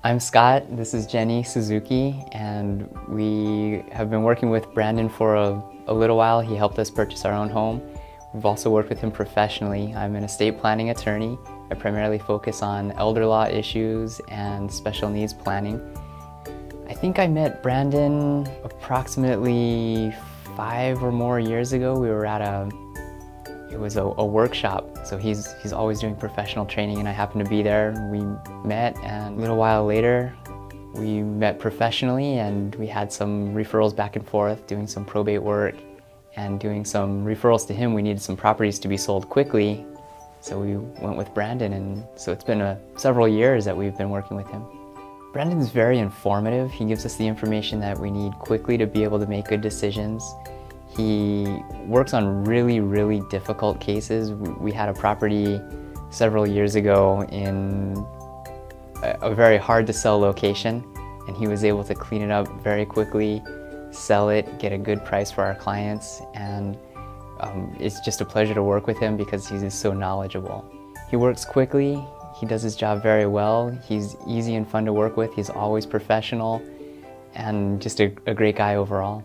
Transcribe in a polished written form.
I'm Scott, this is Jenny Suzuki, and we have been working with Brandon for a little while. He helped us purchase our own home. We've also worked with him professionally. I'm an estate planning attorney. I primarily focus on elder law issues and special needs planning. I think I met Brandon approximately 5 or more years ago. We were at it was a workshop, so he's always doing professional training, and I happened to be there. We met, and a little while later we met professionally, and we had some referrals back and forth, doing some probate work and doing some referrals to him. We needed some properties to be sold quickly, so we went with Brandon, and so it's been several years that we've been working with him. Brandon's very informative. He gives us the information that we need quickly to be able to make good decisions. He works on really, really difficult cases. We had a property several years ago in a very hard to sell location, and he was able to clean it up very quickly, sell it, get a good price for our clients, and it's just a pleasure to work with him because he's so knowledgeable. He works quickly, he does his job very well, he's easy and fun to work with, he's always professional, and just a great guy overall.